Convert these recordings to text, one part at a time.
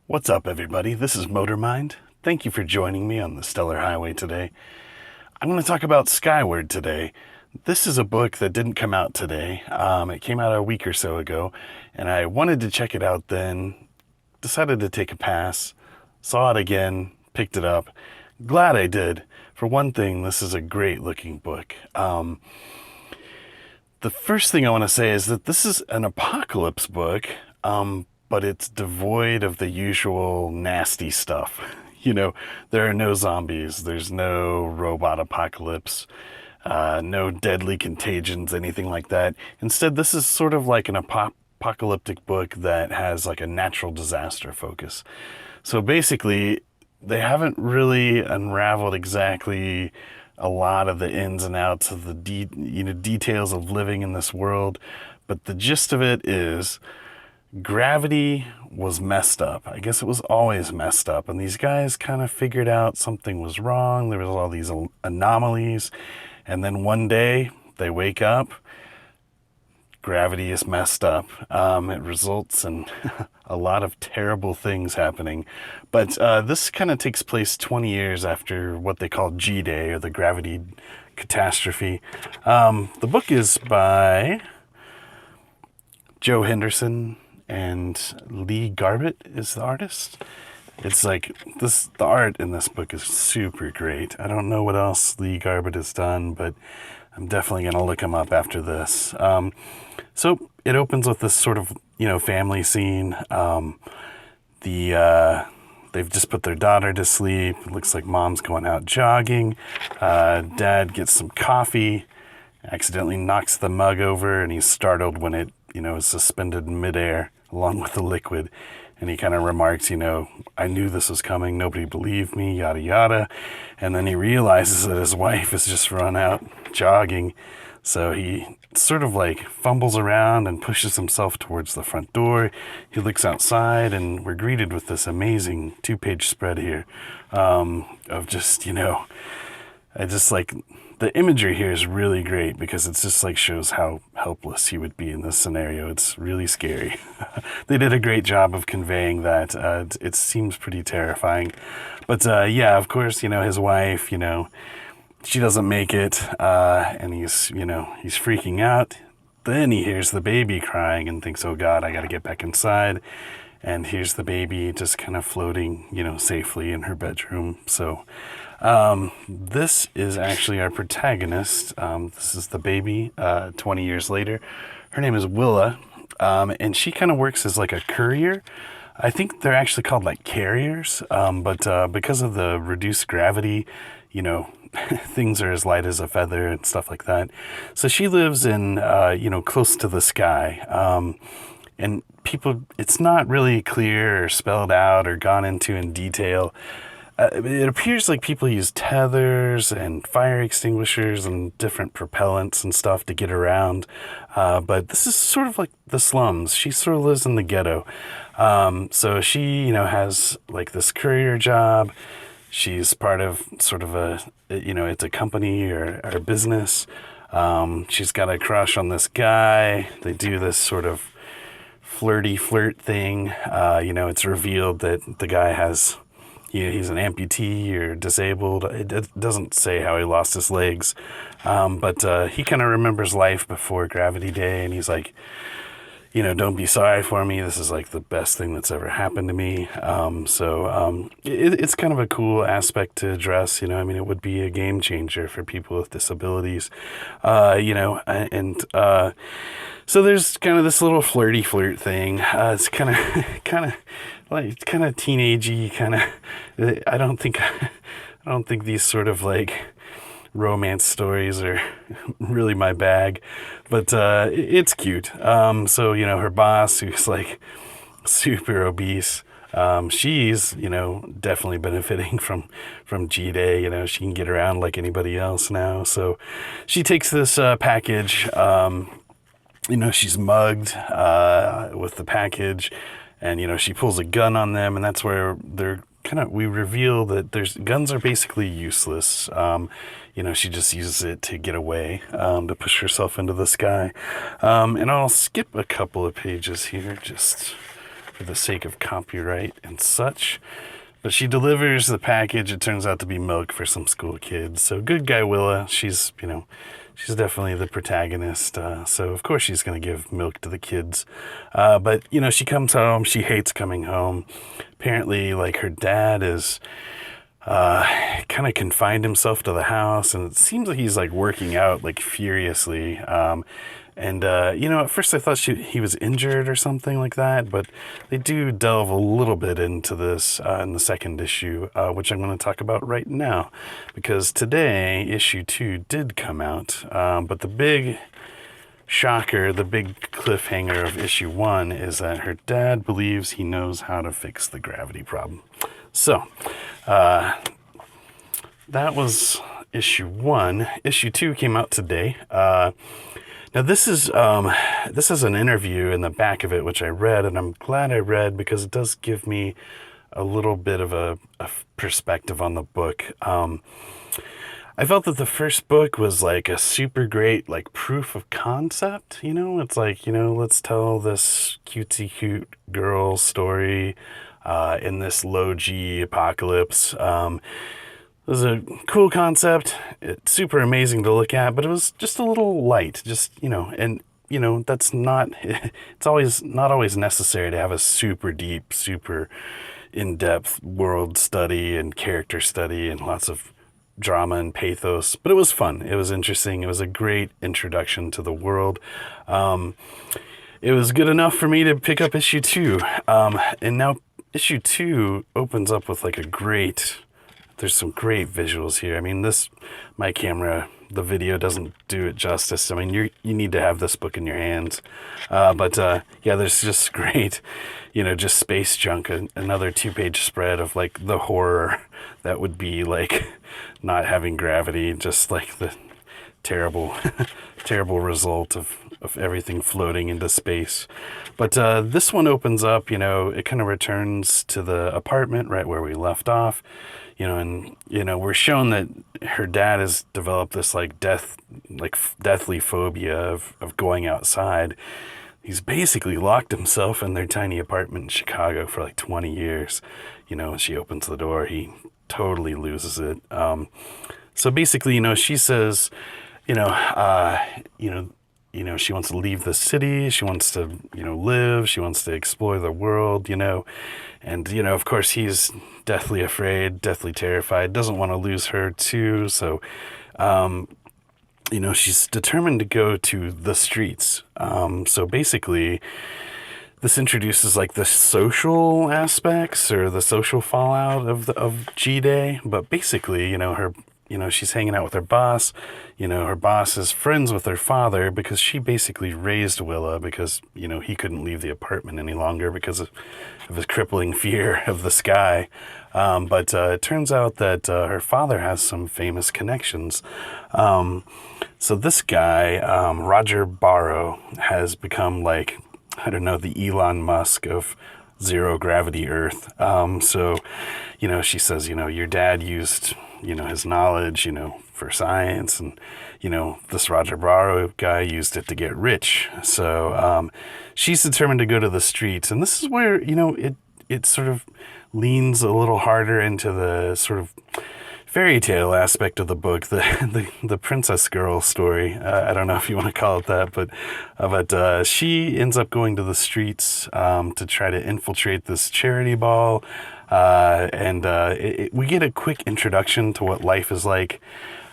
What's up, everybody? This is Motormind. Thank you for joining me on the Stellar Highway today. I'm going to talk about Skyward today. This is a book that didn't come out today. It came out a week or so ago, and I wanted to check it out then. Decided to take a pass. Saw it again, picked it up. Glad I did. For one thing, this is a great looking book. The first thing I want to say is that this is an apocalypse book, but it's devoid of the usual nasty stuff. There are no zombies, there's no robot apocalypse, no deadly contagions, anything like that. Instead, this is sort of like an apocalyptic book that has like a natural disaster focus. So basically, they haven't really unraveled exactly a lot of the ins and outs of the details of living in this world, but the gist of it is gravity was messed up. I guess it was always messed up, and these guys kind of figured out something was wrong. There was all these anomalies, and then one day they wake up, gravity is messed up. It results in a lot of terrible things happening. But this kind of takes place 20 years after what they call G-Day, or the gravity catastrophe. The book is by Joe Henderson, and Lee Garbett is the artist. It's like this, the art in this book is super great. I don't know what else Lee Garbett has done, but I'm definitely going to look him up after this. So it opens with this sort of, family scene. They've just put their daughter to sleep. It looks like mom's going out jogging. Dad gets some coffee, accidentally knocks the mug over, and he's startled when it, is suspended in midair along with the liquid. And he kind of remarks, I knew this was coming. Nobody believed me, yada, yada. And then he realizes that his wife has just run out jogging. So he sort of like fumbles around and pushes himself towards the front door. He looks outside, and we're greeted with this amazing 2-page spread here of just, I just like the imagery here is really great because it's just like shows how helpless he would be in this scenario. It's really scary. They did a great job of conveying that. It seems pretty terrifying. But yeah, of course, his wife, she doesn't make it, and he's freaking out. Then he hears the baby crying and thinks, oh God, I got to get back inside. And here's the baby just kind of floating, safely in her bedroom. So this is actually our protagonist. This is the baby 20 years later. Her name is Willa, and she kind of works as like a courier. I think they're actually called like carriers, but because of the reduced gravity, things are as light as a feather and stuff like that. So she lives in, close to the sky. And people, it's not really clear or spelled out or gone into in detail. It appears like people use tethers and fire extinguishers and different propellants and stuff to get around. But this is sort of like the slums. She sort of lives in the ghetto. So she, has like this courier job. She's part of sort of it's a company or a business. She's got a crush on this guy. They do this sort of flirt thing. It's revealed that the guy has, he's an amputee or disabled. It doesn't say how he lost his legs. But he kind of remembers life before Gravity Day, and he's like, don't be sorry for me. This is like the best thing that's ever happened to me. It's kind of a cool aspect to address. It would be a game changer for people with disabilities. So there's kind of this little flirt thing. It's kind of teenagey, kind of. I don't think these sort of like romance stories are really my bag, but it's cute. So her boss, who's like super obese, she's definitely benefiting from G-Day. She can get around like anybody else now. So she takes this package. She's mugged with the package, and she pulls a gun on them, and that's where we reveal that guns are basically useless. She just uses it to get away, to push herself into the sky. And I'll skip a couple of pages here just for the sake of copyright and such. But she delivers the package. It turns out to be milk for some school kids. So good guy Willa, she's definitely the protagonist. So of course she's going to give milk to the kids. But she comes home. She hates coming home. Apparently, like, her dad is kind of confined himself to the house, and it seems like he's like working out like furiously. At first I thought he was injured or something like that, but they do delve a little bit into this in the second issue, which I'm going to talk about right now, because today, issue 2 did come out, but the big shocker, the big cliffhanger of issue 1 is that her dad believes he knows how to fix the gravity problem. So, that was issue 1. Issue 2 came out today. Now this is an interview in the back of it, which I read, and I'm glad I read because it does give me a little bit of a perspective on the book. I felt that the first book was like a super great like proof of concept. It's like, let's tell this cutesy cute girl story in this low G apocalypse. It was a cool concept. It's super amazing to look at, but it was just a little light. That's not, it's always not always necessary to have a super deep, super in-depth world study and character study and lots of drama and pathos, but it was fun. It was interesting. It was a great introduction to the world. It was good enough for me to pick up issue 2. And now issue 2 opens up with like there's some great visuals here. I mean, my camera, the video doesn't do it justice. I mean, you need to have this book in your hands. There's just great, just space junk, another 2-page spread of like the horror that would be like not having gravity, just like the terrible, terrible result of everything floating into space. But this one opens up, it kind of returns to the apartment right where we left off. We're shown that her dad has developed this deathly phobia of going outside. He's basically locked himself in their tiny apartment in Chicago for like 20 years. When she opens the door, he totally loses it. So basically, she says, she wants to leave the city. She wants to, live. She wants to explore the world, And, of course, he's deathly afraid, deathly terrified, doesn't want to lose her, too. So, she's determined to go to the streets. So basically, this introduces like the social aspects or the social fallout of G-Day. But basically, she's hanging out with her boss. Her boss is friends with her father because she basically raised Willa because, he couldn't leave the apartment any longer because of his crippling fear of the sky. But it turns out that her father has some famous connections. So this guy, Roger Barrow, has become like, I don't know, the Elon Musk of zero gravity Earth. She says, your dad used, his knowledge, for science, and, this Roger Barrow guy used it to get rich. So she's determined to go to the streets. And this is where, it sort of leans a little harder into the sort of fairy tale aspect of the book, the princess girl story. I don't know if you want to call it that, but she ends up going to the streets to try to infiltrate this charity ball. We get a quick introduction to what life is like,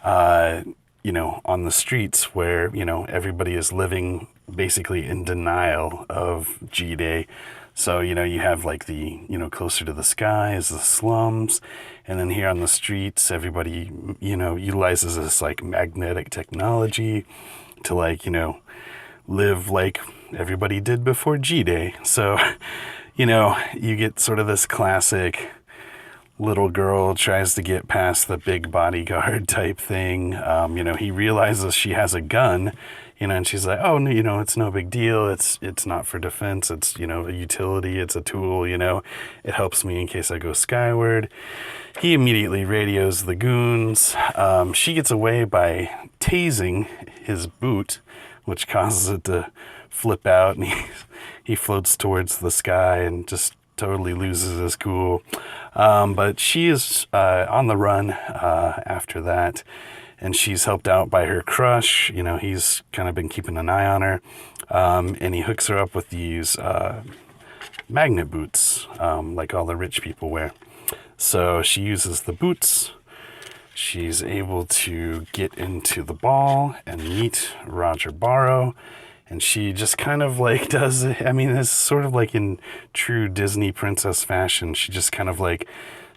on the streets where, everybody is living basically in denial of G-Day. So, you have like the, closer to the sky is the slums. And then here on the streets, everybody, utilizes this like magnetic technology to like, live like everybody did before G-Day. So, you get sort of this classic little girl tries to get past the big bodyguard type thing. He realizes she has a gun, and she's like, oh, no, it's no big deal. It's not for defense. It's, a utility. It's a tool, it helps me in case I go skyward. He immediately radios the goons. She gets away by tasing his boot, which causes it to flip out, and he floats towards the sky and just totally loses his cool. But she is on the run after that, and she's helped out by her crush. You know, he's kind of been keeping an eye on her, and he hooks her up with these magnet boots, like all the rich people wear. So she uses the boots. She's able to get into the ball and meet Roger Barrow. And she just kind of like does, I mean, it's sort of like in true Disney princess fashion. She just kind of like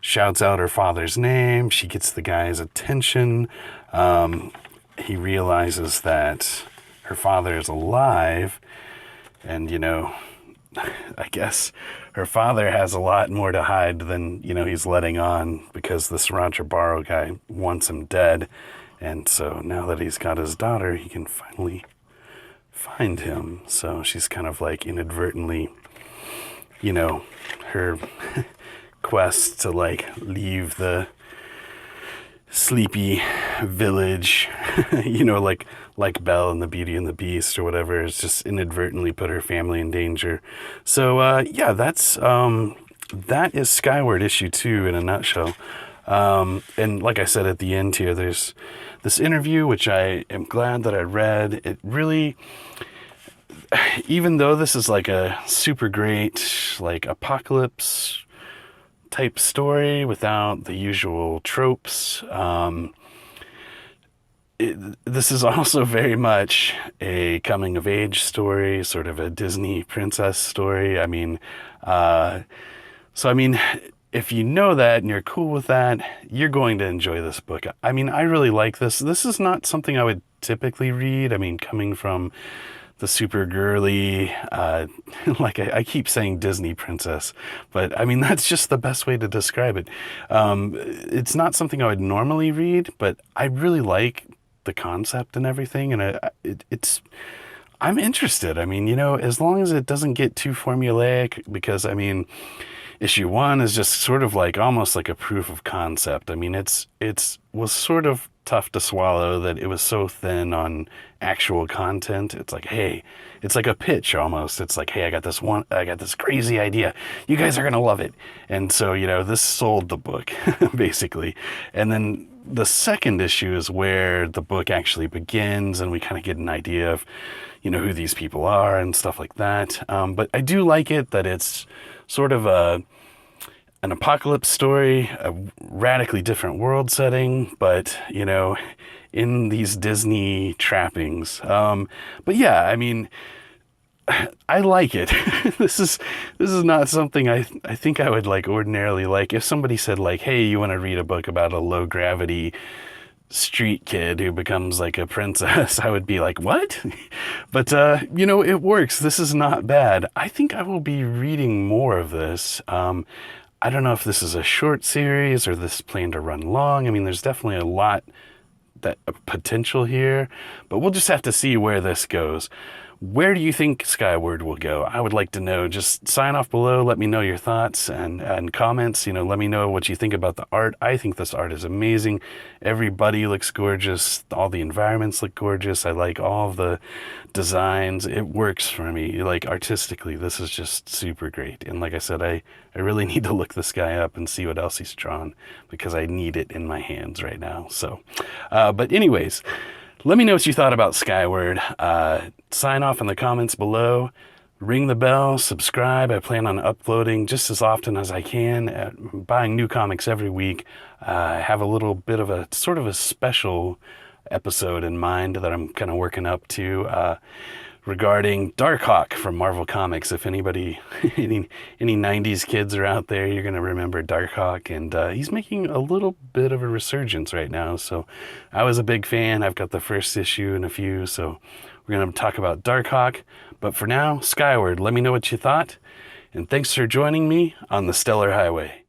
shouts out her father's name. She gets the guy's attention. He realizes that her father is alive. And, you know, I guess her father has a lot more to hide than, you know, he's letting on, because this Roger Barrow guy wants him dead. And so now that he's got his daughter, he can finally find him. So she's kind of like inadvertently, you know, her quest to like leave the sleepy village, you know, like Belle and the Beauty and the Beast or whatever, has just inadvertently put her family in danger. So yeah, that is Skyward issue 2 in a nutshell. And like I said at the end here, there's this interview, which I am glad that I read. It really, even though this is like a super great, like apocalypse type story without the usual tropes, this is also very much a coming of age story, sort of a Disney princess story. I mean, so I mean, if you know that and you're cool with that, you're going to enjoy this book. I mean, I really like this. This is not something I would typically read. I mean, coming from the super girly, like I keep saying Disney princess, but I mean, that's just the best way to describe it. It's not something I would normally read, but I really like the concept and everything. And I'm interested. I mean, you know, as long as it doesn't get too formulaic, because I mean, issue 1 is just sort of like almost like a proof of concept. I mean, it was sort of tough to swallow that it was so thin on actual content. It's like, hey, it's like a pitch almost. It's like, hey, I got this crazy idea. You guys are going to love it. And so, you know, this sold the book basically. And then the second issue is where the book actually begins, and we kind of get an idea of, you know, who these people are and stuff like that. But I do like it that it's sort of an apocalypse story, a radically different world setting, but, you know, in these Disney trappings. But yeah, I mean, I like it. This is not something I think I would like ordinarily like. If somebody said like, hey, you want to read a book about a low gravity street kid who becomes like a princess, I would be like, what? But you know, it works. This is not bad. I think I will be reading more of this. I don't know if this is a short series or this planned to run long. I mean, there's definitely a lot that potential here, but we'll just have to see where this goes. Where do you think Skyward will go? I would like to know. Just sign off below. Let me know your thoughts and comments. You know, let me know what you think about the art. I think this art is amazing. Everybody looks gorgeous. All the environments look gorgeous. I like all of the designs. It works for me. Like artistically, this is just super great. And like I said, I really need to look this guy up and see what else he's drawn, because I need it in my hands right now. So, but anyways, let me know what you thought about Skyward. Sign off in the comments below. Ring the bell, subscribe. I plan on uploading just as often as I can, buying new comics every week. I have a little bit of a sort of a special episode in mind that I'm kind of working up to regarding Darkhawk from Marvel Comics. If anybody, any 90s kids are out there, you're going to remember Darkhawk, and he's making a little bit of a resurgence right now. So I was a big fan. I've got the first issue and a few, so we're going to talk about Darkhawk. But for now, Skyward, let me know what you thought, and thanks for joining me on the Stellar Highway.